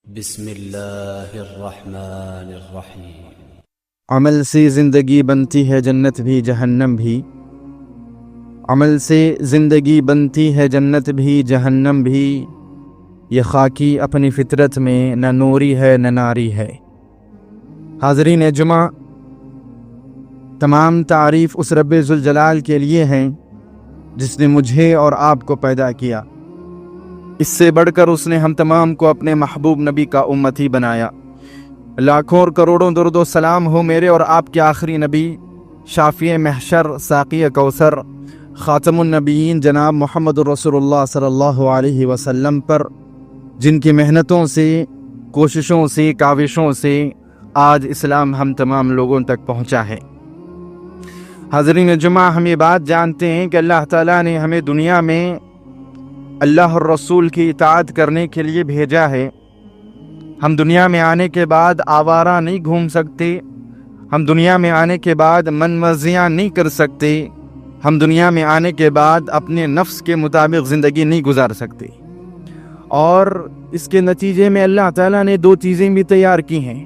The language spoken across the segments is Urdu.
بسم اللہ الرحمن الرحیم۔ عمل سے زندگی بنتی ہے جنت بھی جہنم بھی، عمل سے زندگی بنتی ہے جنت بھی جہنم بھی، یہ خاکی اپنی فطرت میں نہ نوری ہے نہ ناری ہے۔ حاضرین جمعہ، تمام تعریف اس رب ذوالجلال کے لیے ہیں جس نے مجھے اور آپ کو پیدا کیا۔ اس سے بڑھ کر اس نے ہم تمام کو اپنے محبوب نبی کا امتی بنایا۔ لاکھوں اور کروڑوں درود و سلام ہو میرے اور آپ کے آخری نبی، شافی محشر، ساقی کوثر، خاتم النبیین جناب محمد رسول اللہ صلی اللہ علیہ وسلم پر، جن کی محنتوں سے، کوششوں سے، کاوشوں سے آج اسلام ہم تمام لوگوں تک پہنچا ہے۔ حاضرین جمعہ، ہم یہ بات جانتے ہیں کہ اللہ تعالیٰ نے ہمیں دنیا میں اللہ اور رسول کی اطاعت کرنے کے لیے بھیجا ہے۔ ہم دنیا میں آنے کے بعد آوارہ نہیں گھوم سکتے، ہم دنیا میں آنے کے بعد من مرضیاں نہیں کر سکتے، ہم دنیا میں آنے کے بعد اپنے نفس کے مطابق زندگی نہیں گزار سکتے۔ اور اس کے نتیجے میں اللہ تعالیٰ نے دو چیزیں بھی تیار کی ہیں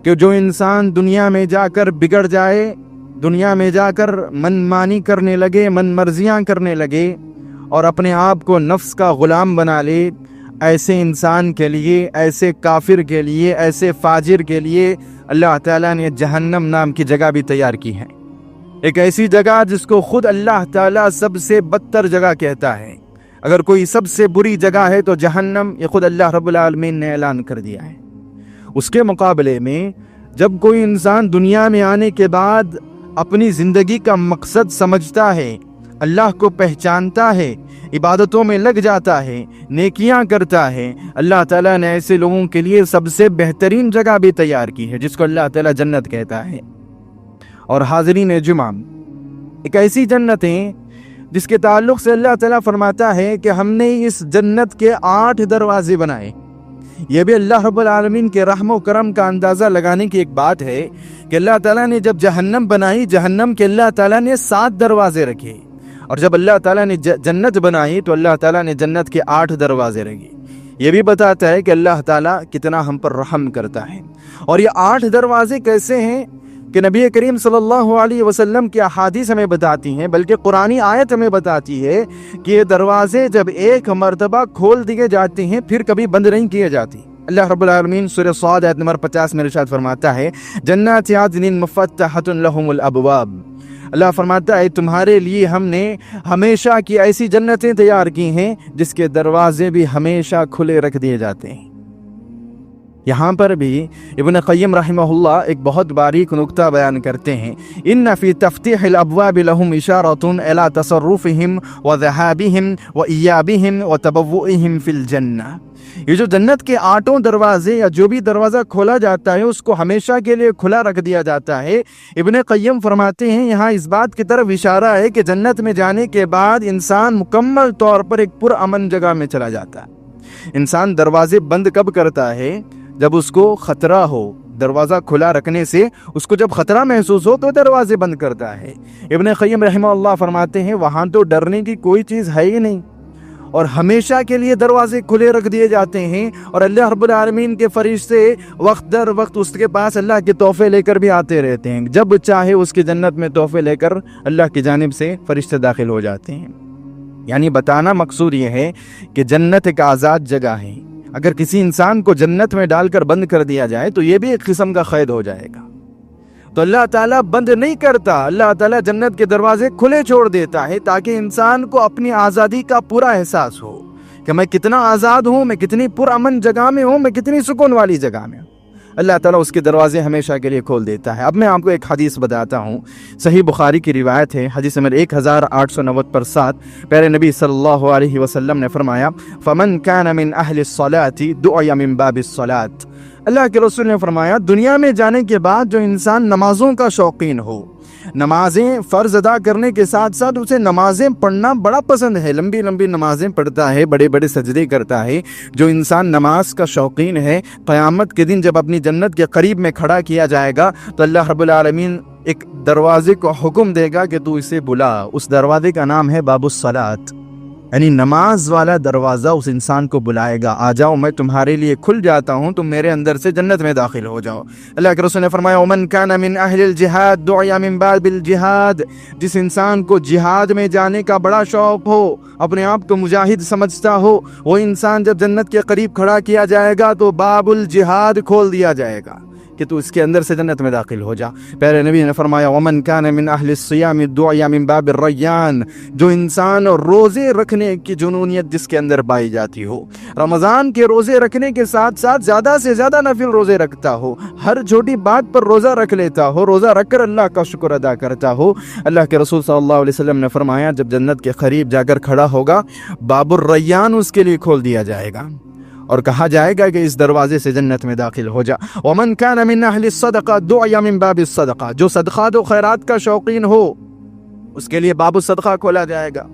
کہ جو انسان دنیا میں جا کر بگڑ جائے، دنیا میں جا کر من مانی کرنے لگے، من مرضیاں کرنے لگے اور اپنے آپ کو نفس کا غلام بنا لے، ایسے انسان کے لیے، ایسے کافر کے لیے، ایسے فاجر کے لیے اللہ تعالیٰ نے جہنم نام کی جگہ بھی تیار کی ہے۔ ایک ایسی جگہ جس کو خود اللہ تعالیٰ سب سے بدتر جگہ کہتا ہے۔ اگر کوئی سب سے بری جگہ ہے تو جہنم، یہ خود اللہ رب العالمین نے اعلان کر دیا ہے۔ اس کے مقابلے میں جب کوئی انسان دنیا میں آنے کے بعد اپنی زندگی کا مقصد سمجھتا ہے، اللہ کو پہچانتا ہے، عبادتوں میں لگ جاتا ہے، نیکیاں کرتا ہے، اللہ تعالیٰ نے ایسے لوگوں کے لیے سب سے بہترین جگہ بھی تیار کی ہے جس کو اللہ تعالیٰ جنت کہتا ہے۔ اور حاضرین جمعہ، ایک ایسی جنت ہے جس کے تعلق سے اللہ تعالیٰ فرماتا ہے کہ ہم نے اس جنت کے 8 دروازے بنائے۔ یہ بھی اللہ رب العالمین کے رحم و کرم کا اندازہ لگانے کی ایک بات ہے کہ اللہ تعالیٰ نے جب جہنم بنائی، جہنم کے اللہ تعالیٰ نے 7 دروازے رکھے، اور جب اللہ تعالیٰ نے جنت بنائی تو اللہ تعالیٰ نے جنت کے 8 دروازے رکھے۔ یہ بھی بتاتا ہے کہ اللہ تعالیٰ کتنا ہم پر رحم کرتا ہے۔ اور یہ 8 دروازے کیسے ہیں کہ نبی کریم صلی اللہ علیہ وسلم کی احادیث ہمیں بتاتی ہیں، بلکہ قرآنی آیت ہمیں بتاتی ہے کہ یہ دروازے جب ایک مرتبہ کھول دیے جاتے ہیں پھر کبھی بند نہیں کیے جاتے۔ اللہ رب العالمین سورہ صاد آیت نمبر 50 میں ارشاد فرماتا ہے، جنات عدن مفتحۃ لہم الابواب۔ اللہ فرماتا ہے تمہارے لیے ہم نے ہمیشہ کی ایسی جنتیں تیار کی ہیں جس کے دروازے بھی ہمیشہ کھلے رکھ دیے جاتے ہیں۔ یہاں پر بھی ابن قیم رحمہ اللہ ایک بہت باریک نکتہ بیان کرتے ہیں، ان فی تفتیح الابواب لهم اشارۃ الی تصرفهم وذهابهم وایابهم وتبوئهم فی الجنہ۔ یہ جو جنت کے 8 دروازے یا جو بھی دروازہ کھولا جاتا ہے اس کو ہمیشہ کے لیے کھلا رکھ دیا جاتا ہے۔ ابن قیم فرماتے ہیں یہاں اس بات کی طرف اشارہ ہے کہ جنت میں جانے کے بعد انسان مکمل طور پر ایک پرامن جگہ میں چلا جاتا ہے۔ انسان دروازے بند کب کرتا ہے؟ جب اس کو خطرہ ہو۔ دروازہ کھلا رکھنے سے اس کو جب خطرہ محسوس ہو تو دروازے بند کرتا ہے۔ ابن قیم رحمہ اللہ فرماتے ہیں وہاں تو ڈرنے کی کوئی چیز ہے ہی نہیں، اور ہمیشہ کے لیے دروازے کھلے رکھ دیے جاتے ہیں، اور اللہ رب العالمین کے فرشتے وقت در وقت اس کے پاس اللہ کے تحفے لے کر بھی آتے رہتے ہیں۔ جب چاہے اس کی جنت میں تحفے لے کر اللہ کی جانب سے فرشتے داخل ہو جاتے ہیں۔ یعنی بتانا مقصود یہ ہے کہ جنت ایک آزاد جگہ ہے۔ اگر کسی انسان کو جنت میں ڈال کر بند کر دیا جائے تو یہ بھی ایک قسم کا قید ہو جائے گا۔ تو اللہ تعالیٰ بند نہیں کرتا، اللہ تعالیٰ جنت کے دروازے کھلے چھوڑ دیتا ہے تاکہ انسان کو اپنی آزادی کا پورا احساس ہو کہ میں کتنا آزاد ہوں، میں کتنی پرامن جگہ میں ہوں، میں کتنی سکون والی جگہ میں ہوں۔ اللہ تعالیٰ اس کے دروازے ہمیشہ کے لیے کھول دیتا ہے۔ اب میں آپ کو ایک حدیث بتاتا ہوں، صحیح بخاری کی روایت ہے، حدیث نمبر 1890 پر 7، پیارے نبی صلی اللہ علیہ وسلم نے فرمایا، فمن کان من اہل الصلاۃ دعی من باب الصلاۃ۔ اللہ کے رسول نے فرمایا دنیا میں جانے کے بعد جو انسان نمازوں کا شوقین ہو، نمازیں فرض ادا کرنے کے ساتھ ساتھ اسے نمازیں پڑھنا بڑا پسند ہے، لمبی لمبی نمازیں پڑھتا ہے، بڑے بڑے سجدے کرتا ہے، جو انسان نماز کا شوقین ہے، قیامت کے دن جب اپنی جنت کے قریب میں کھڑا کیا جائے گا تو اللہ رب العالمین ایک دروازے کو حکم دے گا کہ تو اسے بلا۔ اس دروازے کا نام ہے باب الصلاۃ۔ یعنی نماز والا دروازہ اس انسان کو بلائے گا، آ جاؤ میں تمہارے لیے کھل جاتا ہوں، تم میرے اندر سے جنت میں داخل ہو جاؤ۔ اللہ کے رسول نے فرمایا ومن کان من اہل الجہاد دعی من باب الجہاد، جس انسان کو جہاد میں جانے کا بڑا شوق ہو، اپنے آپ کو مجاہد سمجھتا ہو، وہ انسان جب جنت کے قریب کھڑا کیا جائے گا تو باب الجہاد کھول دیا جائے گا کہ تو اس کے اندر سے جنت میں داخل ہو جا۔ پیارے نبی نے فرمایا ومن کان من اہل الصیام دعی من باب الریان، جو انسان روزے رکھنے کی جنونیت جس کے اندر پائی جاتی ہو، رمضان کے روزے رکھنے کے ساتھ ساتھ زیادہ سے زیادہ نفل روزے رکھتا ہو، ہر چھوٹی بات پر روزہ رکھ لیتا ہو، روزہ رکھ کر اللہ کا شکر ادا کرتا ہو، اللہ کے رسول صلی اللہ علیہ وسلم نے فرمایا جب جنت کے قریب جا کر کھڑا ہوگا باب الریان اس کے لیے کھول دیا جائے گا اور کہا جائے گا کہ اس دروازے سے جنت میں داخل ہو جا۔ ومن کان من اہل الصدقہ دعی من باب الصدقہ، جو صدقات و خیرات کا شوقین ہو اس کے لیے باب الصدقہ کھولا جائے گا۔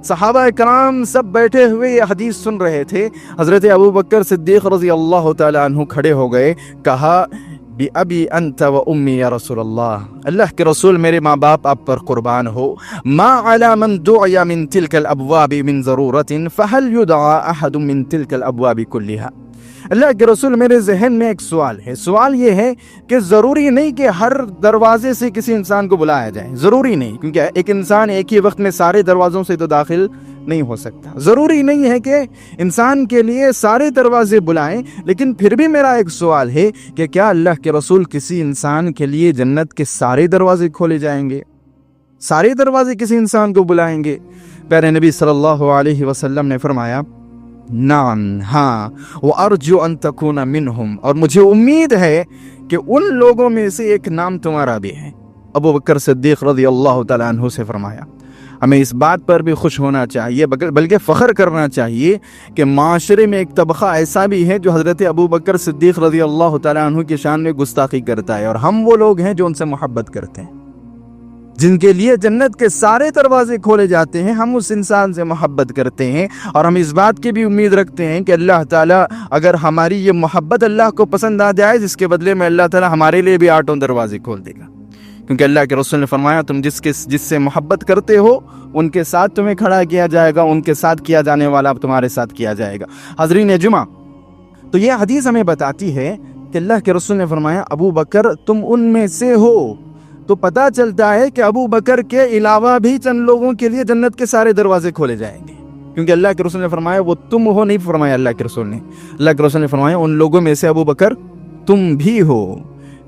صحابہ کرام سب بیٹھے ہوئے یہ حدیث سن رہے تھے، حضرت ابو بکر صدیق رضی اللہ تعالی عنہ کھڑے ہو گئے، کہا بِأَبِي أَنْتَ وَأُمِّي یا رسول اللہ کے رسول میرے ماں باپ آپ پر قربان ہو، ما علی من دعی من تلک الابواب من ضرورت فهل يدعى احد من تلک الابواب كلها۔ اللہ کے رسول میرے ذہن میں ایک سوال ہے، سوال یہ ہے کہ ضروری نہیں کہ ہر دروازے سے کسی انسان کو بلایا جائے، ضروری نہیں، کیونکہ ایک انسان ایک ہی وقت میں سارے دروازوں سے تو داخل نہیں ہو سکتا، ضروری نہیں ہے کہ انسان کے لیے سارے دروازے بلائیں، لیکن پھر بھی میرا ایک سوال ہے کہ کیا اللہ کے رسول کسی انسان کے لیے جنت کے سارے دروازے کھولے جائیں گے، سارے دروازے کسی انسان کو بلائیں گے؟ پیارے نبی صلی اللہ علیہ وسلم نے فرمایا نعم، ہاں، وَأَرْجُو أَن تَكُونَ مِنْهُمْ، اور مجھے امید ہے کہ ان لوگوں میں سے ایک نام تمہارا بھی ہے۔ ابو بکر صدیق رضی اللہ تعالیٰ عنہ سے فرمایا ہمیں اس بات پر بھی خوش ہونا چاہیے بلکہ فخر کرنا چاہیے کہ معاشرے میں ایک طبقہ ایسا بھی ہے جو حضرت ابو بکر صدیق رضی اللہ تعالیٰ عنہ کی شان میں گستاخی کرتا ہے، اور ہم وہ لوگ ہیں جو ان سے محبت کرتے ہیں، جن کے لیے جنت کے سارے دروازے کھولے جاتے ہیں، ہم اس انسان سے محبت کرتے ہیں، اور ہم اس بات کی بھی امید رکھتے ہیں کہ اللہ تعالیٰ اگر ہماری یہ محبت اللہ کو پسند آ جائے، جس کے بدلے میں اللہ تعالیٰ ہمارے لیے بھی 8 دروازے کھول دے گا، کیونکہ اللہ کے رسول نے فرمایا تم جس سے محبت کرتے ہو ان کے ساتھ تمہیں کھڑا کیا جائے گا، ان کے ساتھ کیا جانے والا تمہارے ساتھ کیا جائے گا۔ حاضرین جمعہ، تو یہ حدیث ہمیں بتاتی ہے کہ اللہ کے رسول نے فرمایا ابو بکر تم ان میں سے ہو، تو پتہ چلتا ہے کہ ابو بکر کے علاوہ بھی چند لوگوں کے لیے جنت کے سارے دروازے کھولے جائیں گے، کیونکہ اللہ کے رسول نے فرمایا وہ تم ہو، نہیں فرمایا اللہ کے رسول نے فرمایا ان لوگوں میں سے ابو بکر تم بھی ہو۔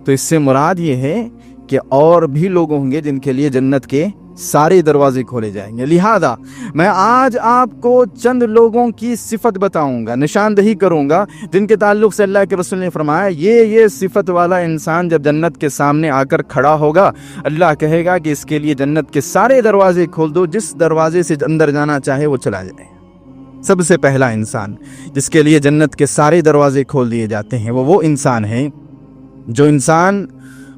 تو اس سے مراد یہ ہے کہ اور بھی لوگ ہوں گے جن کے لیے جنت کے سارے دروازے کھولے جائیں گے۔ لہذا میں آج آپ کو چند لوگوں کی صفت بتاؤں گا، نشاندہی کروں گا، جن کے تعلق سے اللہ کے رسول نے فرمایا یہ صفت والا انسان جب جنت کے سامنے آ کر کھڑا ہوگا، اللہ کہے گا کہ اس کے لیے جنت کے سارے دروازے کھول دو، جس دروازے سے اندر جانا چاہے وہ چلا جائے۔ سب سے پہلا انسان جس کے لیے جنت کے سارے دروازے کھول دیے جاتے ہیں وہ انسان ہے جو انسان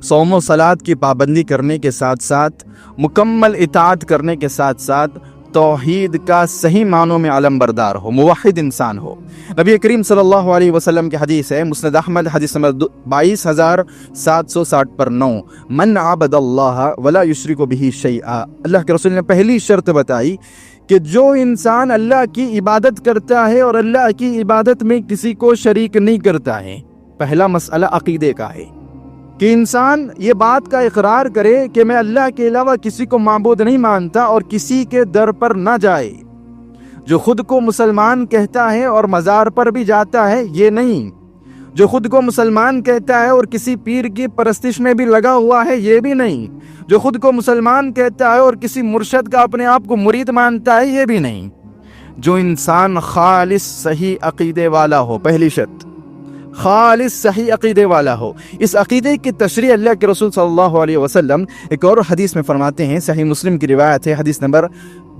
صوم و صلات کی پابندی کرنے کے ساتھ ساتھ، مکمل اطاعت کرنے کے ساتھ ساتھ توحید کا صحیح معنوں میں علم بردار ہو، موحد انسان ہو۔ نبی کریم صلی اللہ علیہ وسلم کی حدیث ہے، مسند احمد حدیث نمبر 22760 پر 9، من عبد اللہ ولا یشرک بہ شیئا، اللہ کے رسول نے پہلی شرط بتائی کہ جو انسان اللہ کی عبادت کرتا ہے اور اللہ کی عبادت میں کسی کو شریک نہیں کرتا ہے، پہلا مسئلہ عقیدے کا ہے کہ انسان یہ بات کا اقرار کرے کہ میں اللہ کے علاوہ کسی کو معبود نہیں مانتا اور کسی کے در پر نہ جائے۔ جو خود کو مسلمان کہتا ہے اور مزار پر بھی جاتا ہے یہ نہیں، جو خود کو مسلمان کہتا ہے اور کسی پیر کی پرستش میں بھی لگا ہوا ہے یہ بھی نہیں، جو خود کو مسلمان کہتا ہے اور کسی مرشد کا اپنے آپ کو مرید مانتا ہے یہ بھی نہیں۔ جو انسان خالص صحیح عقیدے والا ہو، پہلی شرط خالص صحیح عقیدے والا ہو۔ اس عقیدے کی تشریح اللہ کے رسول صلی اللہ علیہ وسلم ایک اور حدیث میں فرماتے ہیں، صحیح مسلم کی روایت ہے، حدیث نمبر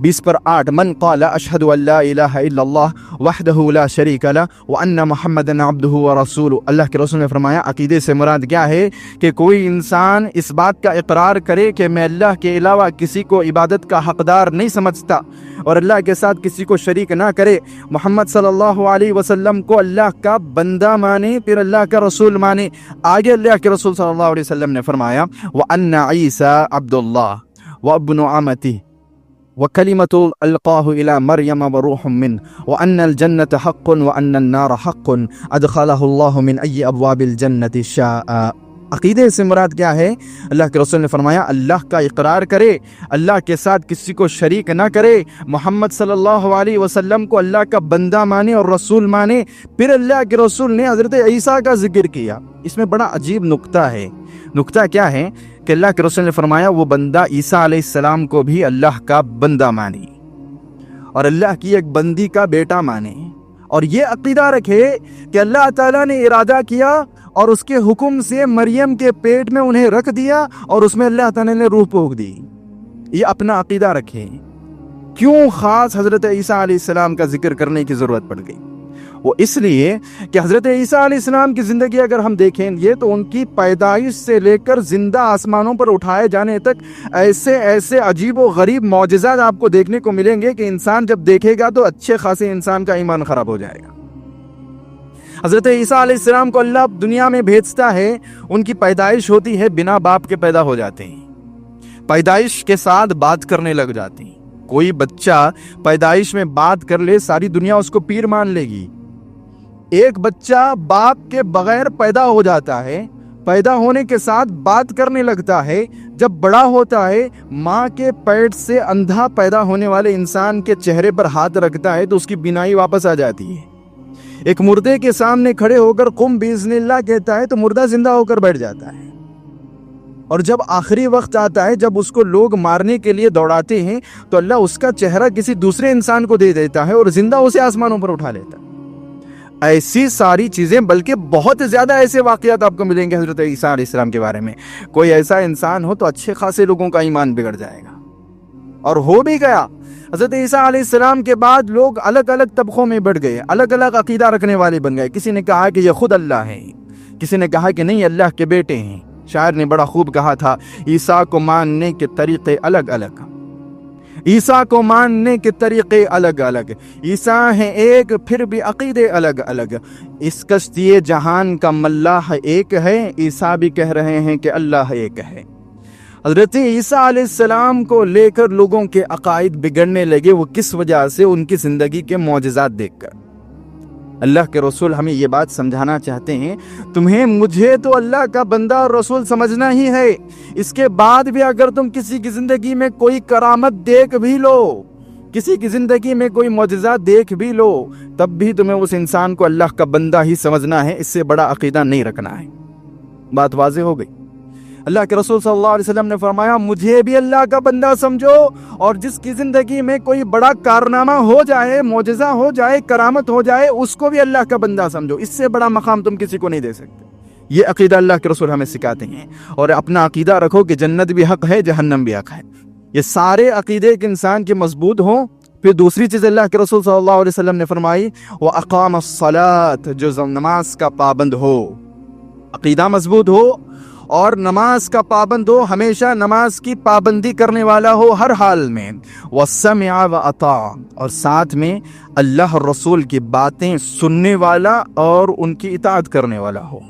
20/8، من قال اشہد ان لا الہ الا اللہ وحدہ لا شریک لہ وان محمدا عبدہ ورسولہ، اللہ کے رسول نے فرمایا عقیدے سے مراد کیا ہے کہ کوئی انسان اس بات کا اقرار کرے کہ میں اللہ کے علاوہ کسی کو عبادت کا حقدار نہیں سمجھتا اور اللہ کے ساتھ کسی کو شریک نہ کرے، محمد صلی اللہ علیہ وسلم کو اللہ کا بندہ مانے، پھر اللہ کا رسول مانے۔ آگے اللہ کے رسول صلی اللہ علیہ وسلم نے فرمایا وَأَنَّ عِيسَى عَبْدُ اللَّهِ وَابْنُ عَمَتِهِ، وَكَلِمَةُ أَلْقَاهُ إِلَى مَرْيَمَ وَرُوحٌ مِّنْهُ وَأَنَّ الْجَنَّةَ حَقٌّ وَأَنَّ النَّارَ حَقٌّ أَدْخَلَهُ اللَّهُ مِنْ أَيِّ أَبْوَابِ الْجَنَّةِ شَاءَ۔ عقیدے سے مراد کیا ہے؟ اللہ کے رسول نے فرمایا اللہ کا اقرار کرے، اللہ کے ساتھ کسی کو شریک نہ کرے، محمد صلی اللہ علیہ وسلم کو اللہ کا بندہ مانے اور رسول مانے۔ پھر اللہ کے رسول نے حضرت عیسیٰ کا ذکر کیا۔ اس میں بڑا عجیب نکتہ ہے۔ نکتہ کیا ہے کہ اللہ کے رسول نے فرمایا وہ بندہ عیسیٰ علیہ السلام کو بھی اللہ کا بندہ مانے اور اللہ کی ایک بندی کا بیٹا مانے، اور یہ عقیدہ رکھے کہ اللہ تعالیٰ نے ارادہ کیا اور اس کے حکم سے مریم کے پیٹ میں انہیں رکھ دیا اور اس میں اللہ تعالیٰ نے روح پھونک دی۔ یہ اپنا عقیدہ رکھے۔ کیوں خاص حضرت عیسیٰ علیہ السلام کا ذکر کرنے کی ضرورت پڑ گئی؟ وہ اس لیے کہ حضرت عیسیٰ علیہ السلام کی زندگی اگر ہم دیکھیں یہ تو ان کی پیدائش سے لے کر زندہ آسمانوں پر اٹھائے جانے تک ایسے عجیب و غریب معجزات آپ کو دیکھنے کو ملیں گے کہ انسان جب دیکھے گا تو اچھے خاصے انسان کا ایمان خراب ہو جائے گا۔ حضرت عیسیٰ علیہ السلام کو اللہ دنیا میں بھیجتا ہے، ان کی پیدائش ہوتی ہے، بنا باپ کے پیدا ہو جاتے ہیں، پیدائش کے ساتھ بات کرنے لگ جاتے ہیں۔ کوئی بچہ پیدائش میں بات کر لے ساری دنیا اس کو پیر مان لے گی۔ ایک بچہ باپ کے بغیر پیدا ہو جاتا ہے، پیدا ہونے کے ساتھ بات کرنے لگتا ہے، جب بڑا ہوتا ہے ماں کے پیٹ سے اندھا پیدا ہونے والے انسان کے چہرے پر ہاتھ رکھتا ہے تو اس کی بینائی واپس آ جاتی ہے۔ ایک مردے کے سامنے کھڑے ہو کر قم باذن اللہ کہتا ہے تو مردہ زندہ ہو کر بیٹھ جاتا ہے۔ اور جب آخری وقت آتا ہے جب اس کو لوگ مارنے کے لیے دوڑاتے ہیں تو اللہ اس کا چہرہ کسی دوسرے انسان کو دے دیتا ہے اور زندہ اسے آسمانوں پر اٹھا لیتا ہے۔ ایسی ساری چیزیں، بلکہ بہت زیادہ ایسے واقعات آپ کو ملیں گے حضرت عیسیٰ علیہ السلام کے بارے میں۔ کوئی ایسا انسان ہو تو اچھے خاصے لوگوں کا ایمان بگڑ جائے گا، اور ہو بھی گیا۔ حضرت عیسیٰ علیہ السلام کے بعد لوگ الگ الگ طبقوں میں بڑھ گئے، الگ الگ عقیدہ رکھنے والے بن گئے۔ کسی نے کہا کہ یہ خود اللہ ہے، کسی نے کہا کہ نہیں اللہ کے بیٹے ہیں۔ شاعر نے بڑا خوب کہا تھا عیسیٰ کو ماننے کے طریقے الگ الگ، عیسیٰ کو ماننے کے طریقے الگ الگ، عیسیٰ ہیں ایک پھر بھی عقیدے الگ الگ، اس کشتی جہان کا ملاح ایک ہے، عیسیٰ بھی کہہ رہے ہیں کہ اللہ ایک ہے۔ حضرت عیسیٰ علیہ السلام کو لے کر لوگوں کے عقائد بگڑنے لگے، وہ کس وجہ سے؟ ان کی زندگی کے معجزات دیکھ کر۔ اللہ کے رسول ہمیں یہ بات سمجھانا چاہتے ہیں تمہیں مجھے تو اللہ کا بندہ اور رسول سمجھنا ہی ہے، اس کے بعد بھی اگر تم کسی کی زندگی میں کوئی کرامت دیکھ بھی لو، کسی کی زندگی میں کوئی معجزات دیکھ بھی لو، تب بھی تمہیں اس انسان کو اللہ کا بندہ ہی سمجھنا ہے، اس سے بڑا عقیدہ نہیں رکھنا ہے۔ بات واضح ہو گئی۔ اللہ کے رسول صلی اللہ علیہ وسلم نے فرمایا مجھے بھی اللہ کا بندہ سمجھو، اور جس کی زندگی میں کوئی بڑا کارنامہ ہو جائے، معجزہ ہو جائے، کرامت ہو جائے، اس کو بھی اللہ کا بندہ سمجھو، اس سے بڑا مقام تم کسی کو نہیں دے سکتے۔ یہ عقیدہ اللہ کے رسول ہمیں سکھاتے ہیں، اور اپنا عقیدہ رکھو کہ جنت بھی حق ہے، جہنم بھی حق ہے۔ یہ سارے عقیدے ایک انسان کے مضبوط ہوں۔ پھر دوسری چیز اللہ کے رسول صلی اللہ علیہ وسلم نے فرمائی وَأَقَامَ الصَّلَاةَ، جو نماز کا پابند ہو، عقیدہ مضبوط ہو اور نماز کا پابند ہو، ہمیشہ نماز کی پابندی کرنے والا ہو ہر حال میں، وَسَمِعَ وَأَطَاعَ، اور ساتھ میں اللہ اور رسول کی باتیں سننے والا اور ان کی اطاعت کرنے والا ہو۔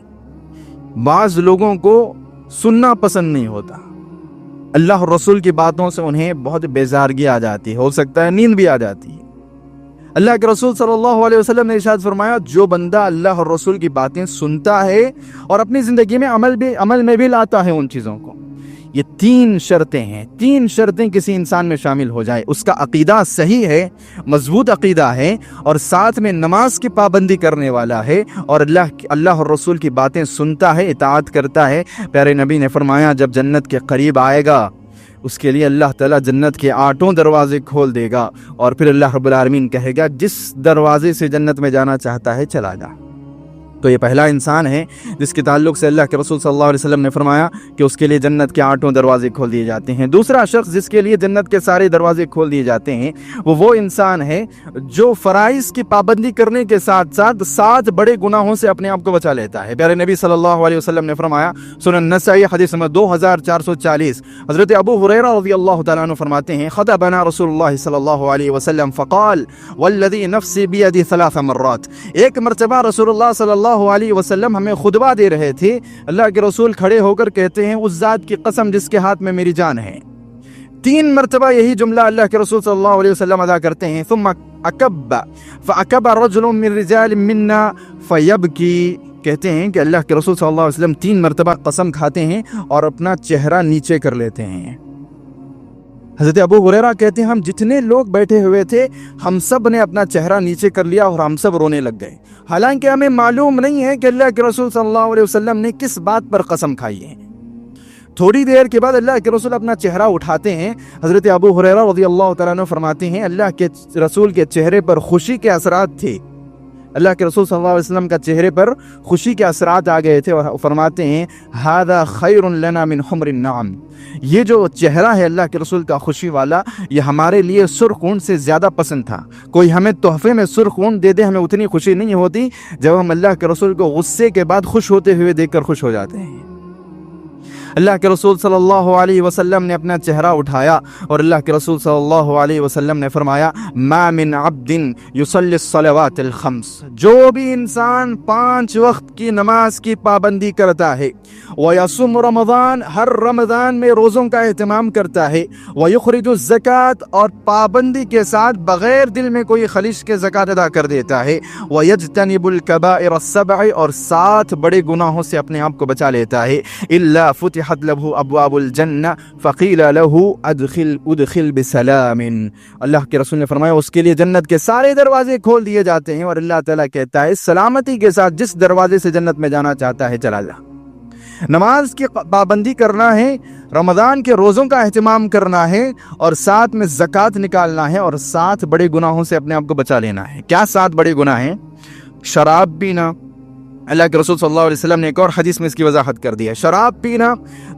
بعض لوگوں کو سننا پسند نہیں ہوتا، اللہ اور رسول کی باتوں سے انہیں بہت بیزارگی آ جاتی ہے، ہو سکتا ہے نیند بھی آ جاتی ہے۔ اللہ کے رسول صلی اللہ علیہ وسلم نے ارشاد فرمایا جو بندہ اللہ اور رسول کی باتیں سنتا ہے اور اپنی زندگی میں عمل میں بھی لاتا ہے ان چیزوں کو، یہ تین شرطیں ہیں، تین شرطیں کسی انسان میں شامل ہو جائے، اس کا عقیدہ صحیح ہے، مضبوط عقیدہ ہے، اور ساتھ میں نماز کی پابندی کرنے والا ہے، اور اللہ اور رسول کی باتیں سنتا ہے، اطاعت کرتا ہے۔ پیارے نبی نے فرمایا جب جنت کے قریب آئے گا اس کے لیے اللہ تعالیٰ جنت کے 8 دروازے کھول دے گا، اور پھر اللہ رب العالمین کہے گا جس دروازے سے جنت میں جانا چاہتا ہے چلا جا۔ تو یہ پہلا انسان ہے جس کے تعلق سے اللہ کے رسول صلی اللہ علیہ وسلم نے فرمایا کہ اس کے لیے جنت کے 8 دروازے کھول دیے جاتے ہیں۔ دوسرا شخص جس کے لیے جنت کے سارے دروازے کھول دیے جاتے ہیں وہ انسان ہے جو فرائض کی پابندی کرنے کے ساتھ ساتھ 7 بڑے گناہوں سے اپنے آپ کو بچا لیتا ہے۔ پیارے نبی صلی اللہ علیہ وسلم نے فرمایا، سنن نسائی حدیث نمبر 2440، حضرت ابو ہریرہ رضی اللہ تعالیٰ عنہ فرماتے ہیں خطبنا رسول اللہ صلی اللہ علیہ وسلم فقال والذی نفسی بیدی 3 مرات، ایک مرتبہ رسول اللہ صلی اللہ علیہ وسلم ہمیں خطبہ دے رہے تھے، اللہ کے رسول کھڑے ہو کر کہتے ہیں اس ذات کی قسم جس کے ہاتھ میں میری جان ہے، 3 مرتبہ یہی جملہ اللہ کے رسول صلی اللہ علیہ وسلم ادا کرتے ہیں. ثم اکب فاکب رجل من رجال منا فیبکی. کہتے ہیں کہ اللہ کے رسول صلی اللہ علیہ وسلم 3 مرتبہ قسم کھاتے ہیں اور اپنا چہرہ نیچے کر لیتے ہیں. حضرت ابو ہریرہ کہتے ہیں ہم جتنے لوگ بیٹھے ہوئے تھے ہم سب نے اپنا چہرہ نیچے کر لیا اور ہم سب رونے لگ گئے. حالانکہ ہمیں معلوم نہیں ہے کہ اللہ کے رسول صلی اللہ علیہ وسلم نے کس بات پر قسم کھائی ہے. تھوڑی دیر کے بعد اللہ کے رسول اپنا چہرہ اٹھاتے ہیں. حضرت ابو ہریرہ رضی اللہ تعالیٰ عنہ فرماتے ہیں اللہ کے رسول کے چہرے پر خوشی کے اثرات تھے. اللہ کے رسول صلی اللہ علیہ وسلم کا چہرے پر خوشی کے اثرات آ گئے تھے اور فرماتے ہیں ھذا خیر لنا من حمر النعم. یہ جو چہرہ ہے اللہ کے رسول کا خوشی والا یہ ہمارے لیے سرخ اونٹ سے زیادہ پسند تھا. کوئی ہمیں تحفے میں سرخ اونٹ دے دے ہمیں اتنی خوشی نہیں ہوتی جب ہم اللہ کے رسول کو غصے کے بعد خوش ہوتے ہوئے دیکھ کر خوش ہو جاتے ہیں. اللہ کے رسول صلی اللہ علیہ وسلم نے اپنا چہرہ اٹھایا اور اللہ کے رسول صلی اللہ علیہ وسلم نے فرمایا ما من عبد یصلی الصلوات الخمس. جو بھی انسان 5 وقت کی نماز کی پابندی کرتا ہے ویصوم رمضان ہر رمضان میں روزوں کا اہتمام کرتا ہے ویخرج الزکوٰۃ اور پابندی کے ساتھ بغیر دل میں کوئی خلش کے زکوٰۃ ادا کر دیتا ہے ویجتنب الکبائر السبع اور 7 بڑے گناہوں سے اپنے آپ کو بچا لیتا ہے الا فتحت له ابواب الجنہ فقیل له ادخل بسلام. اللہ کے رسول نے فرمایا اس کے لیے جنت کے سارے دروازے کھول دیے جاتے ہیں اور اللہ تعالیٰ کہتا ہے سلامتی کے ساتھ جس دروازے سے جنت میں جانا چاہتا ہے چلا جا. نماز کی پابندی کرنا ہے، رمضان کے روزوں کا اہتمام کرنا ہے اور ساتھ میں زکوٰۃ نکالنا ہے اور 7 بڑے گناہوں سے اپنے آپ کو بچا لینا ہے. کیا 7 بڑے گناہ ہیں؟ شراب پینا. اللہ کے رسول صلی اللہ علیہ وسلم نے ایک اور حدیث میں اس کی وضاحت کر دی ہے. شراب پینا،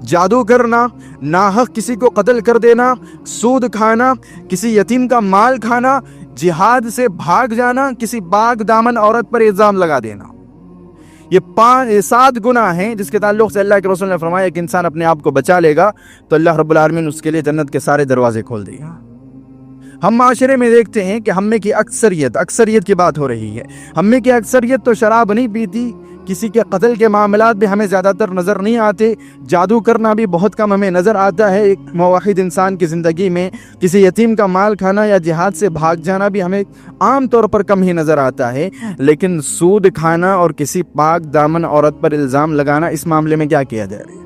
جادو کرنا، ناحق کسی کو قتل کر دینا، سود کھانا، کسی یتیم کا مال کھانا، جہاد سے بھاگ جانا، کسی پاک دامن عورت پر الزام لگا دینا. یہ 7 گناہ ہیں جس کے تعلق سے اللہ کے رسول نے فرمایا کہ انسان اپنے آپ کو بچا لے گا تو اللہ رب العالمین اس کے لیے جنت کے سارے دروازے کھول دے گا. ہم معاشرے میں دیکھتے ہیں کہ ہم میں کی اکثریت کی بات ہو رہی ہے. ہم میں کی اکثریت تو شراب نہیں پیتی، کسی کے قتل کے معاملات بھی ہمیں زیادہ تر نظر نہیں آتے، جادو کرنا بھی بہت کم ہمیں نظر آتا ہے. ایک موحد انسان کی زندگی میں کسی یتیم کا مال کھانا یا جہاد سے بھاگ جانا بھی ہمیں عام طور پر کم ہی نظر آتا ہے. لیکن سود کھانا اور کسی پاک دامن عورت پر الزام لگانا، اس معاملے میں کیا کیا جائے؟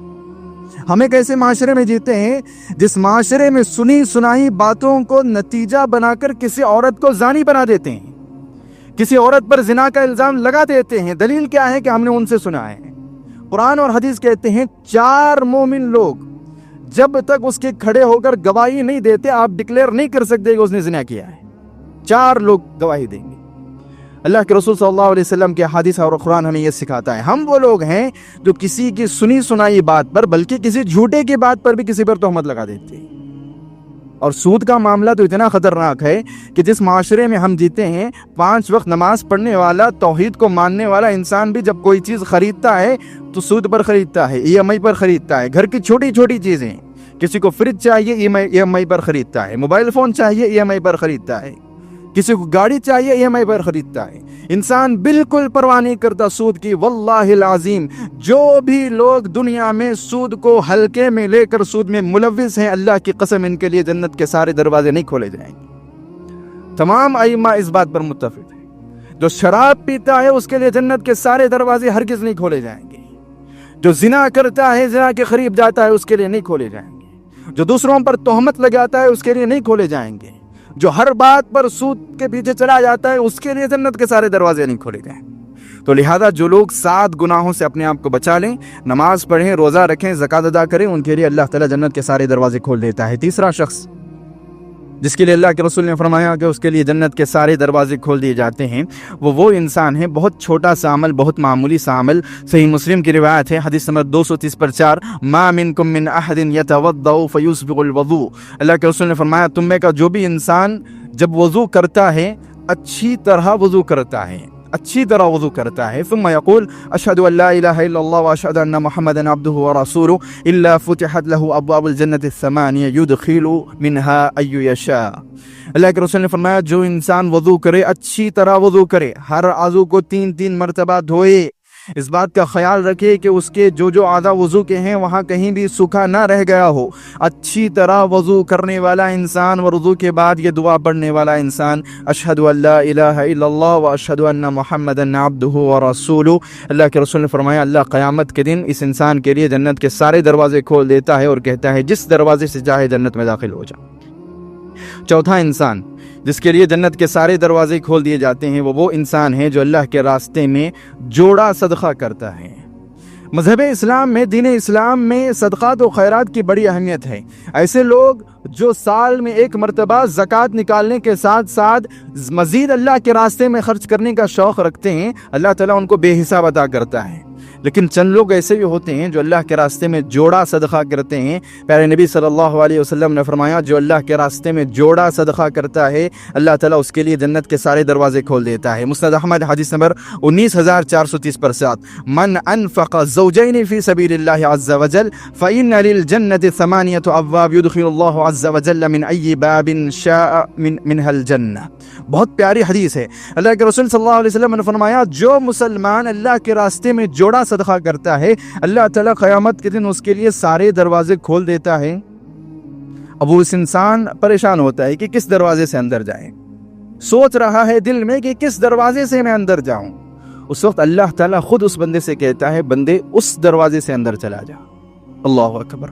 ہمیں کیسے معاشرے میں جیتے ہیں جس معاشرے میں سنی سنائی باتوں کو نتیجہ بنا کر کسی عورت کو زانی بنا دیتے ہیں، کسی عورت پر زنا کا الزام لگا دیتے ہیں. دلیل کیا ہے کہ ہم نے ان سے سنا ہے. قرآن اور حدیث کہتے ہیں 4 مومن لوگ جب تک اس کے کھڑے ہو کر گواہی نہیں دیتے آپ ڈکلیئر نہیں کر سکتے کہ اس نے زنا کیا ہے. 4 لوگ گواہی دیں گے. اللہ کے رسول صلی اللہ علیہ وسلم کے حدیث اور قرآن ہمیں یہ سکھاتا ہے. ہم وہ لوگ ہیں جو کسی کی سنی سنائی بات پر بلکہ کسی جھوٹے کی بات پر بھی کسی پر تہمت لگا دیتے ہیں. اور سود کا معاملہ تو اتنا خطرناک ہے کہ جس معاشرے میں ہم جیتے ہیں 5 وقت نماز پڑھنے والا، توحید کو ماننے والا انسان بھی جب کوئی چیز خریدتا ہے تو سود پر خریدتا ہے، EMI پر خریدتا ہے. گھر کی چھوٹی چھوٹی چیزیں، کسی کو فریج چاہیے EMI پر خریدتا ہے، موبائل فون چاہیے EMI پر خریدتا ہے، کسی کو گاڑی چاہیے EMI پر خریدتا ہے. انسان بالکل پرواہ نہیں کرتا سود کی. واللہ العظیم جو بھی لوگ دنیا میں سود کو ہلکے میں لے کر سود میں ملوث ہیں، اللہ کی قسم ان کے لیے جنت کے سارے دروازے نہیں کھولے جائیں گے. تمام ائمہ اس بات پر متفق ہیں. جو شراب پیتا ہے اس کے لیے جنت کے سارے دروازے ہرگز نہیں کھولے جائیں گے. جو زنا کرتا ہے، زنا کے قریب جاتا ہے، اس کے لیے نہیں کھولے جائیں گے. جو دوسروں پر تہمت لگاتا ہے اس کے لیے نہیں کھولے جائیں گے. جو ہر بات پر سود کے پیچھے چلا جاتا ہے اس کے لیے جنت کے سارے دروازے نہیں کھولے جائیں. تو لہذا جو لوگ 7 گناہوں سے اپنے آپ کو بچا لیں، نماز پڑھیں، روزہ رکھیں، زکوٰۃ ادا کریں، ان کے لیے اللہ تعالیٰ جنت کے سارے دروازے کھول دیتا ہے. تیسرا شخص جس کے لیے اللہ کے رسول نے فرمایا کہ اس کے لیے جنت کے سارے دروازے کھول دیے جاتے ہیں، وہ انسان ہے بہت چھوٹا سا عمل، بہت معمولی سا عمل. صحیح مسلم کی روایت ہے، حدیث نمبر 230/4 ما منکم من احد یتوضأ فیسبغ الوضوء. اللہ کے رسول نے فرمایا تم میں کا جو بھی انسان جب وضو کرتا ہے اچھی طرح وضو کرتا ہے، ثم يقول اشهد ان لا اله الا الله واشهد ان محمدا عبده ورسوله الا فتحت له ابواب الجنه الثمانيه يدخل منها اي يشاء. اللہ کے رسول نے فرمایا جو انسان وضو کرے، اچھی طرح وضو کرے، ہر عضو کو 3 مرتبہ دھوئے، اس بات کا خیال رکھے کہ اس کے جو اعضاء وضو کے ہیں وہاں کہیں بھی سوکھا نہ رہ گیا ہو۔ اچھی طرح وضو کرنے والا انسان اور وضو کے بعد یہ دعا پڑھنے والا انسان، اشہد ان لا الہ الا اللہ و اشہد ان محمدا عبدہ و رسولہ، اللہ کے رسول نے فرمایا اللہ قیامت کے دن اس انسان کے لیے جنت کے سارے دروازے کھول دیتا ہے اور کہتا ہے جس دروازے سے چاہے جنت میں داخل ہو جا۔ چوتھا انسان جس کے لیے جنت کے سارے دروازے کھول دیے جاتے ہیں وہ انسان ہے جو اللہ کے راستے میں جوڑا صدقہ کرتا ہے۔ مذہب اسلام میں، دین اسلام میں صدقات و خیرات کی بڑی اہمیت ہے۔ ایسے لوگ جو سال میں ایک مرتبہ زکوٰۃ نکالنے کے ساتھ ساتھ مزید اللہ کے راستے میں خرچ کرنے کا شوق رکھتے ہیں، اللہ تعالیٰ ان کو بے حساب عطا کرتا ہے۔ لیکن چند لوگ ایسے بھی ہوتے ہیں جو اللہ کے راستے میں جوڑا صدقہ کرتے ہیں۔ پیارے نبی صلی اللہ علیہ وسلم نے فرمایا جو اللہ کے راستے میں جوڑا صدقہ کرتا ہے اللہ تعالیٰ اس کے لیے جنت کے سارے دروازے کھول دیتا ہے۔ مسند احمد حدیث نمبر 19430 پر ساتھ من انفق زوجین فی سبیل اللہ عز وجل فإن للجنة 8 ابواب يدخل اللہ عز وجل من ای باب شاء منها الجنہ۔ بہت پیاری حدیث ہے۔ اللہ کے رسول صلی اللہ علیہ وسلم نے فرمایا جو مسلمان اللہ کے راستے میں جوڑا صدقہ کرتا ہے اللہ تعالیٰ قیامت کے دن اس کے لیے سارے دروازے کھول دیتا ہے۔ اب وہ اس انسان پریشان ہوتا ہے کہ کس دروازے سے اندر جائے، سوچ رہا ہے دل میں کہ کس دروازے سے میں اندر جاؤں۔ اس وقت اللہ تعالیٰ خود اس بندے سے کہتا ہے بندے اس دروازے سے اندر چلا جا۔ اللہ اکبر۔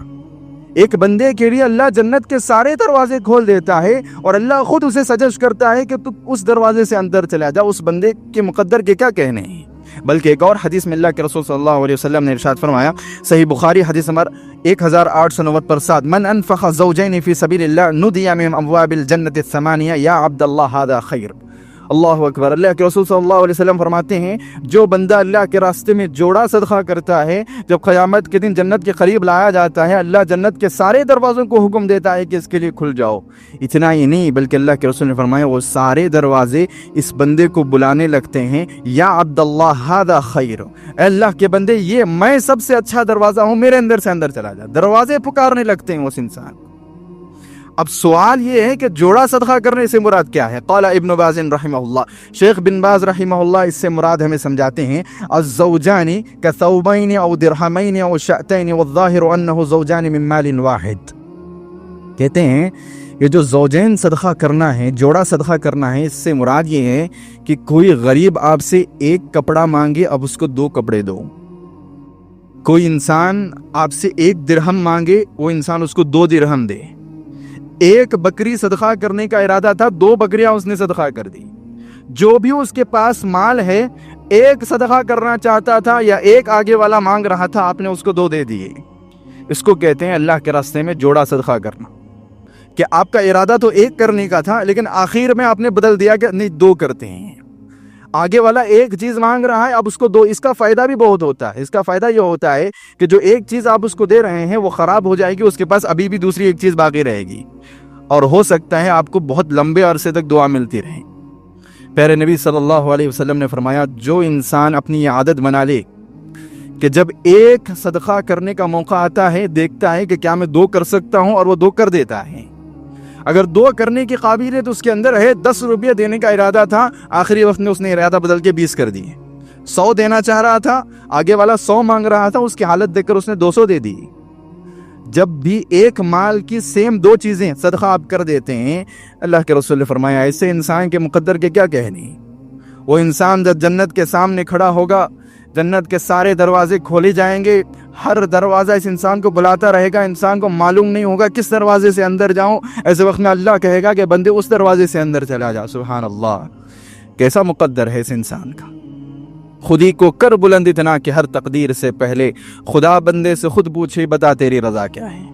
ایک بندے کے لیے اللہ جنت کے سارے دروازے کھول دیتا ہے اور اللہ خود اسے سجیسٹ کرتا ہے کہ تو اس دروازے سے اندر چلا جا۔ اس بندے کے مقدر کے کیا کہنے ہیں۔ بلکہ ایک اور حدیث میں اللہ کے رسول صلی اللہ علیہ وسلم نے ارشاد فرمایا، صحیح بخاری حدیث نمبر 1890 پر ساتھ، من انفق زوجین فی سبیل اللہ ندی من ابواب الجنة 8 یا عبد اللہ ھذا خیر۔ اللہ اکبر۔ اللہ کے رسول صلی اللہ علیہ وسلم فرماتے ہیں جو بندہ اللہ کے راستے میں جوڑا صدقہ کرتا ہے جب قیامت کے دن جنت کے قریب لایا جاتا ہے اللہ جنت کے سارے دروازوں کو حکم دیتا ہے کہ اس کے لیے کھل جاؤ۔ اتنا ہی نہیں بلکہ اللہ کے رسول نے فرمایا وہ سارے دروازے اس بندے کو بلانے لگتے ہیں، یا عبد اللہ ھذا خیر، اے اللہ کے بندے یہ میں سب سے اچھا دروازہ ہوں، میرے اندر سے اندر چلا جا۔ دروازے پکارنے لگتے ہیں اس انسان کو۔ اب سوال یہ ہے کہ جوڑا صدقہ کرنے سے مراد کیا ہے؟ قال ابن باز رحمہ اللہ، شیخ بن باز رحمہ اللہ اس سے مراد ہمیں سمجھاتے ہیں الزوجان کثوبین او درہمین او شأتین والظاہر انہ زوجان من مال واحد۔ کہتے ہیں یہ جو زوجین صدقہ کرنا ہے، جوڑا صدقہ کرنا ہے، اس سے مراد یہ ہے کہ کوئی غریب آپ سے ایک کپڑا مانگے اب اس کو 2 کپڑے دو، کوئی انسان آپ سے 1 درہم مانگے وہ انسان اس کو 2 درہم دے۔ ایک بکری صدقہ کرنے کا ارادہ تھا، 2 بکریاں اس نے صدقہ کر دی۔ جو بھی اس کے پاس مال ہے، ایک صدقہ کرنا چاہتا تھا یا ایک آگے والا مانگ رہا تھا، آپ نے اس کو 2 دے دیے۔ اس کو کہتے ہیں اللہ کے راستے میں جوڑا صدقہ کرنا، کہ آپ کا ارادہ تو ایک کرنے کا تھا لیکن آخر میں آپ نے بدل دیا کہ نہیں 2 کرتے ہیں۔ آگے والا ایک چیز مانگ رہا ہے اب اس کو 2۔ اس کا فائدہ بھی بہت ہوتا ہے۔ اس کا فائدہ یہ ہوتا ہے کہ جو ایک چیز آپ اس کو دے رہے ہیں وہ خراب ہو جائے گی، اس کے پاس ابھی بھی دوسری ایک چیز باقی رہے گی اور ہو سکتا ہے آپ کو بہت لمبے عرصے تک دعا ملتی رہے۔ پیارے نبی صلی اللہ علیہ وسلم نے فرمایا جو انسان اپنی یہ عادت بنا لے کہ جب ایک صدقہ کرنے کا موقع آتا ہے دیکھتا ہے کہ کیا میں 2 کر سکتا ہوں اور وہ 2 کر دیتا ہے۔ اگر 2 کرنے کی قابلیت اس کے اندر ہے، 10 روپیہ دینے کا ارادہ تھا، آخری وقت میں اس نے ارادہ بدل کے 20 کر دیے۔ 100 دینا چاہ رہا تھا، آگے والا 100 مانگ رہا تھا، اس کی حالت دیکھ کر اس نے 200 دے دی۔ جب بھی ایک مال کی سیم 2 چیزیں صدقہ آپ کر دیتے ہیں، اللہ کے رسول نے فرمایا ایسے انسان کے مقدر کے کیا کہنے۔ وہ انسان جب جنت کے سامنے کھڑا ہوگا، جنت کے سارے دروازے کھولے جائیں گے، ہر دروازہ اس انسان کو بلاتا رہے گا، انسان کو معلوم نہیں ہوگا کس دروازے سے اندر جاؤں۔ ایسے وقت میں اللہ کہے گا کہ بندے اس دروازے سے اندر چلا جا۔ سبحان اللہ، کیسا مقدر ہے اس انسان کا۔ خود ہی کو کر بلند اتنا کہ ہر تقدیر سے پہلے خدا بندے سے خود پوچھے بتا تیری رضا کیا ہے۔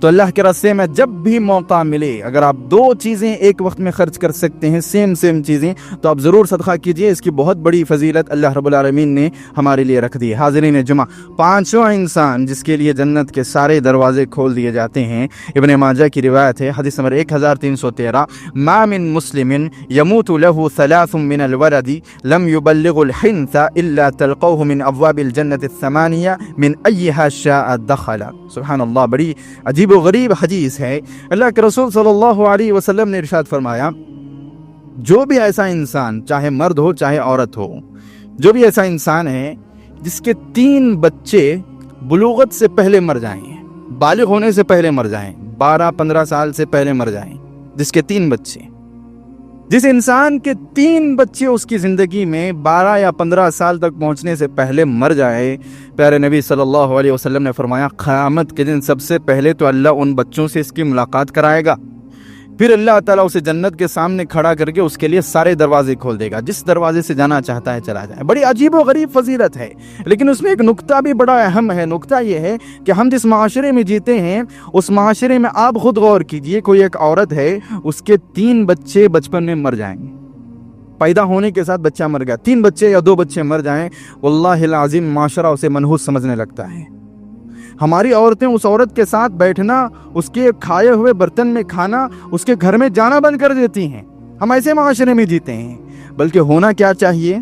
تو اللہ کے راستے میں جب بھی موقع ملے، اگر آپ 2 چیزیں ایک وقت میں خرچ کر سکتے ہیں، سیم چیزیں، تو آپ ضرور صدقہ کیجئے۔ اس کی بہت بڑی فضیلت اللہ رب العالمین نے ہمارے لیے رکھ دی ہے۔ حاضرین جمعہ، 5واں انسان جس کے لیے جنت کے سارے دروازے کھول دیے جاتے ہیں، ابن ماجہ کی روایت ہے، حدیث نمبر 1313، ما من مسلم يموت له 3 من الولد لم يبلغ الحنث الا تلقوه من ابواب الجنة 8 من ايها شاء دخل۔ سبحان اللہ، بڑی عجیب و غریب حدیث ہے۔ اللہ کے رسول صلی اللہ علیہ وسلم نے ارشاد فرمایا جو بھی ایسا انسان، چاہے مرد ہو چاہے عورت ہو، جو بھی ایسا انسان ہے جس کے 3 بچے بلوغت سے پہلے مر جائیں، بالغ ہونے سے پہلے مر جائیں، 12-15 سال سے پہلے مر جائیں، جس کے 3 بچے، جس انسان کے 3 بچے اس کی زندگی میں 12 یا 15 سال تک پہنچنے سے پہلے مر جائے، پیارے نبی صلی اللہ علیہ وسلم نے فرمایا قیامت کے دن سب سے پہلے تو اللہ ان بچوں سے اس کی ملاقات کرائے گا، پھر اللہ تعالیٰ اسے جنت کے سامنے کھڑا کر کے اس کے لیے سارے دروازے کھول دے گا، جس دروازے سے جانا چاہتا ہے چلا جائے۔ بڑی عجیب و غریب فضیلت ہے، لیکن اس میں ایک نقطہ بھی بڑا اہم ہے۔ نقطہ یہ ہے کہ ہم جس معاشرے میں جیتے ہیں اس معاشرے میں آپ خود غور کیجئے، کوئی ایک عورت ہے، اس کے 3 بچے بچپن میں مر جائیں گے، پیدا ہونے کے ساتھ بچہ مر گیا، 3 بچے یا 2 بچے مر جائیں، واللہ العظیم معاشرہ اسے منحوس سمجھنے لگتا ہے۔ ہماری عورتیں اس عورت کے ساتھ بیٹھنا، اس کے کھائے ہوئے برتن میں کھانا، اس کے گھر میں جانا بند کر دیتی ہیں۔ ہم ایسے معاشرے میں جیتے ہیں، بلکہ ہونا کیا چاہیے؟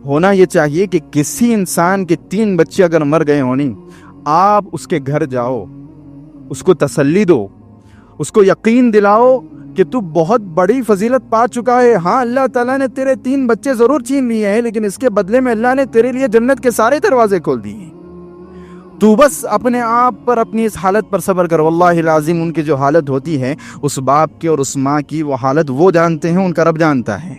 ہونا یہ چاہیے کہ کسی انسان کے 3 بچے اگر مر گئے ہونی، آپ اس کے گھر جاؤ، اس کو تسلی دو، اس کو یقین دلاؤ کہ تو بہت بڑی فضیلت پا چکا ہے۔ ہاں، اللہ تعالیٰ نے تیرے 3 بچے ضرور چھین لیے ہیں، لیکن اس کے بدلے میں اللہ نے تیرے لیے جنت کے سارے دروازے کھول دیے ہیں۔ تو بس اپنے آپ پر، اپنی اس حالت پر صبر کر۔ واللہ العظیم ان کی جو حالت ہوتی ہے اس باپ کی اور اس ماں کی، وہ حالت وہ جانتے ہیں، ان کا رب جانتا ہے۔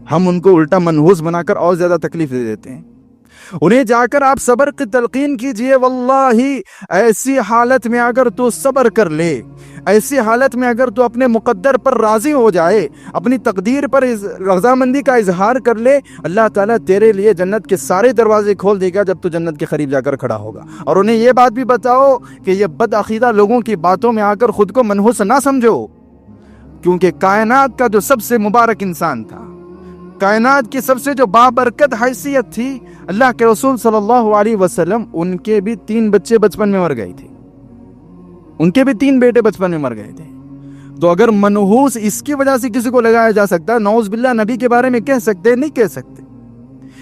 ہم ان کو الٹا منحوس بنا کر اور زیادہ تکلیف دے دیتے ہیں۔ انہیں جا کر آپ صبر کی تلقین کیجئے، واللہ ایسی حالت میں اگر تو صبر کر لے، ایسی حالت میں اگر تو اپنے مقدر پر راضی ہو جائے، اپنی تقدیر پر رضامندی کا اظہار کر لے، اللہ تعالیٰ تیرے لیے جنت کے سارے دروازے کھول دے گا جب تو جنت کے قریب جا کر کھڑا ہوگا۔ اور انہیں یہ بات بھی بتاؤ کہ یہ بد عقیدہ لوگوں کی باتوں میں آ کر خود کو منحوس نہ سمجھو، کیونکہ کائنات کا جو سب سے مبارک انسان تھا، کائنات کی سب سے جو بابرکت حیثیت تھی، اللہ کے رسول صلی اللہ علیہ وسلم، ان کے بھی 3 بچے بچپن میں مر گئے تھے، ان کے بھی 3 بیٹے بچپن میں مر گئے تھے۔ تو اگر منحوس اس کی وجہ سے کسی کو لگایا جا سکتا ہے، نعوذ باللہ نبی کے بارے میں کہہ سکتے؟ نہیں کہہ سکتے۔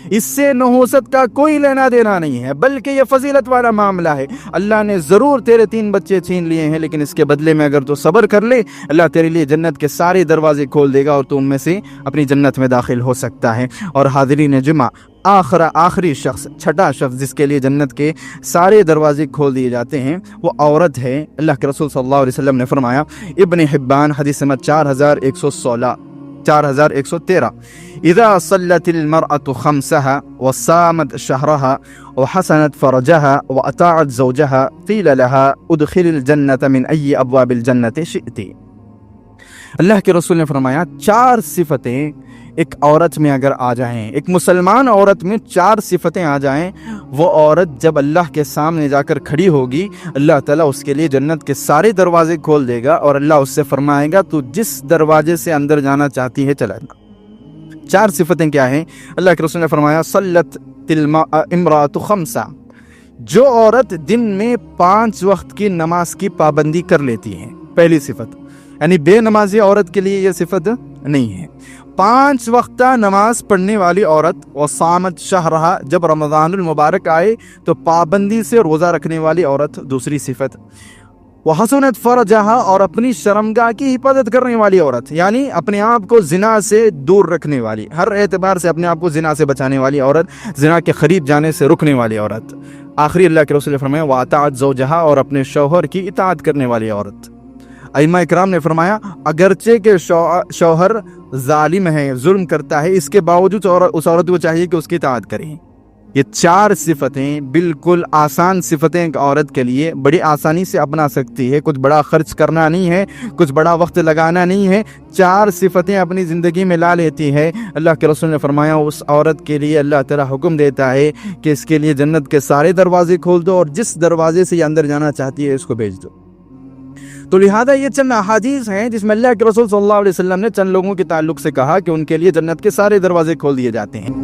اس سے نحوست کا کوئی لینا دینا نہیں ہے، بلکہ یہ فضیلت والا معاملہ ہے۔ اللہ نے ضرور تیرے 3 بچے چھین لیے ہیں، لیکن اس کے بدلے میں اگر تو صبر کر لے، اللہ تیرے لیے جنت کے سارے دروازے کھول دے گا اور تو ان میں سے اپنی جنت میں داخل ہو سکتا ہے۔ اور حاضرین جمعہ، آخری شخص، چھٹا شخص جس کے لیے جنت کے سارے دروازے کھول دیے جاتے ہیں، وہ عورت ہے۔ اللہ کے رسول صلی اللہ علیہ وسلم نے فرمایا، ابن حبان حدیث نمبر 4113، اذا صلت المرأة خمسها وصامت شهرها وحسنت فرجها واطاعت زوجها قيل لها ادخل الجنة من اي ابواب الجنة شئت۔ اللہ کے رسول نے فرمایا 4 صفتیں ایک عورت میں اگر آ جائیں، ایک مسلمان عورت میں 4 صفتیں آ جائیں، وہ عورت جب اللہ کے سامنے جا کر کھڑی ہوگی، اللہ تعالیٰ اس کے لیے جنت کے سارے دروازے کھول دے گا اور اللہ اس سے فرمائے گا تو جس دروازے سے اندر جانا چاہتی ہے چلا جا۔ 4 صفتیں کیا ہیں؟ اللہ کے رسول نے فرمایا، صلت امرأۃ 5، جو عورت دن میں 5 وقت کی نماز کی پابندی کر لیتی ہے، پہلی صفت، یعنی بے نمازی عورت کے لیے یہ صفت نہیں ہے۔ 5 وقتہ نماز پڑھنے والی عورت، وصامت شہرہا، جب رمضان المبارک آئے تو پابندی سے روزہ رکھنے والی عورت، دوسری صفت، وحسنت فرجہا، اور اپنی شرمگاہ کی حفاظت کرنے والی عورت، یعنی اپنے آپ کو زنا سے دور رکھنے والی، ہر اعتبار سے اپنے آپ کو زنا سے بچانے والی عورت، زنا کے قریب جانے سے رکنے والی عورت۔ آخری اللہ کے رسول نے فرمایا، واطاعت زوجہا، اور اپنے شوہر کی اطاعت کرنے والی عورت۔ ائمہ اکرام نے فرمایا، اگرچہ کہ شوہر ظالم ہے، ظلم کرتا ہے، اس کے باوجود اس عورت کو چاہیے کہ اس کی اطاعت کریں۔ یہ 4 صفتیں بالکل آسان صفتیں ایک عورت کے لیے بڑی آسانی سے اپنا سکتی ہے، کچھ بڑا خرچ کرنا نہیں ہے، کچھ بڑا وقت لگانا نہیں ہے، 4 صفتیں اپنی زندگی میں لا لیتی ہے۔ اللہ کے رسول نے فرمایا، اس عورت کے لیے اللہ تعالیٰ حکم دیتا ہے کہ اس کے لیے جنت کے سارے دروازے کھول دو اور جس دروازے سے یہ اندر جانا چاہتی ہے اس کو بھیج دو۔ تو لہذا یہ چند احادیث ہیں جس میں اللہ کے رسول صلی اللہ علیہ وسلم نے چند لوگوں کے تعلق سے کہا کہ ان کے لیے جنت کے سارے دروازے کھول دیے جاتے ہیں۔